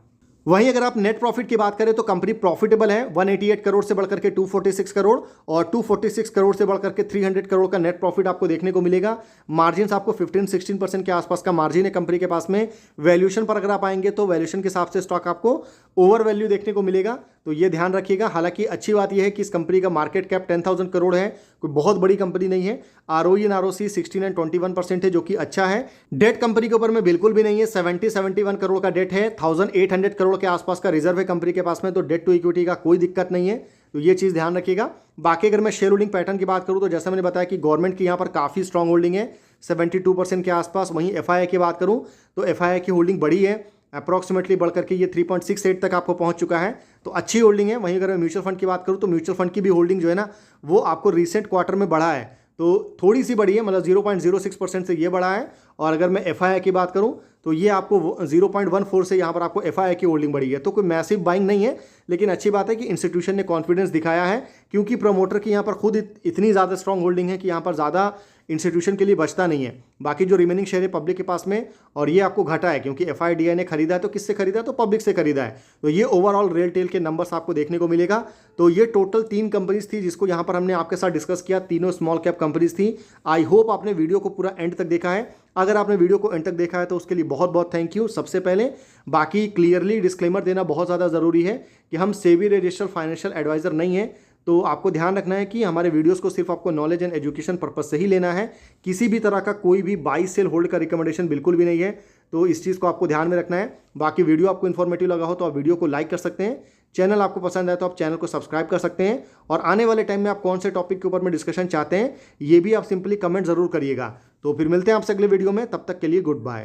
वहीं अगर आप नेट प्रॉफिट की बात करें तो कंपनी प्रॉफिटेबल है। 188 करोड़ से बढ़कर के 246 करोड़ और 246 करोड़ से बढ़कर के 300 करोड़ का नेट प्रॉफिट आपको देखने को मिलेगा। मार्जिन आपको 15-16% के आसपास का मार्जिन है कंपनी के पास में। वैल्यूएशन पर अगर आप आएंगे तो वैल्यूएशन के हिसाब से स्टॉक आपको ओवर वैल्यू देखने को मिलेगा, तो ये ध्यान रखिएगा। हालांकि अच्छी बात यह है कि इस कंपनी का मार्केट कैप 10,000 करोड़ है, कोई बहुत बड़ी कंपनी नहीं है। ROE एंड ROC 16 एंड 21% है, जो कि अच्छा है। डेट कंपनी के ऊपर में बिल्कुल भी नहीं है, 71 करोड़ का डेट है। 1800 करोड़ के आसपास का रिजर्व है कंपनी के पास में, तो डेट टू इक्विटी का कोई दिक्कत नहीं है। तो ये चीज़ ध्यान रखिएगा। बाकी अगर मैं शेयर होल्डिंग पैटर्न की बात करूँ तो जैसा मैंने बताया कि गवर्नमेंट की यहाँ पर काफ़ी स्ट्रॉन्ग होल्डिंग है, 72% के आसपास। वहीं FII की बात करूँ तो FII की होल्डिंग बड़ी है, अप्रॉक्सीमेटली बढ़कर के ये 3.68 तक आपको पहुंच चुका है, तो अच्छी होल्डिंग है। वहीं अगर मैं म्यूचुअल फंड की बात करूं तो म्यूचुअल फंड की भी होल्डिंग जो है ना वो आपको रिसेंट क्वार्टर में बढ़ा है। तो थोड़ी सी बढ़ी है, मतलब 0.06% से ये बढ़ा है। और अगर मैं FII की बात करूं तो ये आपको 0.14 से यहाँ पर आपको FII की होल्डिंग बढ़ी है। तो कोई मैसिव बाइंग नहीं है, लेकिन अच्छी बात है कि इंस्टीट्यूशन ने कॉन्फिडेंस दिखाया है, क्योंकि प्रमोटर की यहाँ पर खुद इतनी ज़्यादा स्ट्रॉन्ग होल्डिंग है कि यहाँ पर ज़्यादा इंस्टीट्यूशन के लिए बचता नहीं है। बाकी जो रिमेनिंग शेयर है पब्लिक के पास में, और ये आपको घटा है क्योंकि FIDI ने खरीदा है। तो किससे खरीदा है? तो पब्लिक से खरीदा है। तो ये ओवरऑल रेलटेल के नंबर्स आपको देखने को मिलेगा। तो ये टोटल 3 कंपनीज थी जिसको यहाँ पर हमने आपके साथ डिस्कस किया, तीनों स्मॉल कैप कंपनीज थी। आई होप आपने वीडियो को पूरा एंड तक देखा है। अगर आपने वीडियो को एंड तक देखा है तो उसके लिए बहुत बहुत थैंक यू सबसे पहले। बाकी क्लियरली डिस्क्लेमर देना बहुत ज़्यादा ज़रूरी है कि हम सेबी रजिस्टर्ड फाइनेंशियल एडवाइज़र नहीं है। तो आपको ध्यान रखना है कि हमारे वीडियोस को सिर्फ आपको नॉलेज एंड एजुकेशन पर्पस से ही लेना है। किसी भी तरह का कोई भी बाई सेल होल्ड का रिकमेंडेशन बिल्कुल भी नहीं है। तो इस चीज़ को आपको ध्यान में रखना है। बाकी वीडियो आपको इन्फॉर्मेटिव लगा हो तो आप वीडियो को लाइक कर सकते हैं। चैनल आपको पसंद आए तो आप चैनल को सब्सक्राइब कर सकते हैं। और आने वाले टाइम में आप कौन से टॉपिक के ऊपर में डिस्कशन चाहते हैं ये भी आप सिंपली कमेंट जरूर करिएगा। तो फिर मिलते हैं आपसे अगले वीडियो में, तब तक के लिए गुड बाय।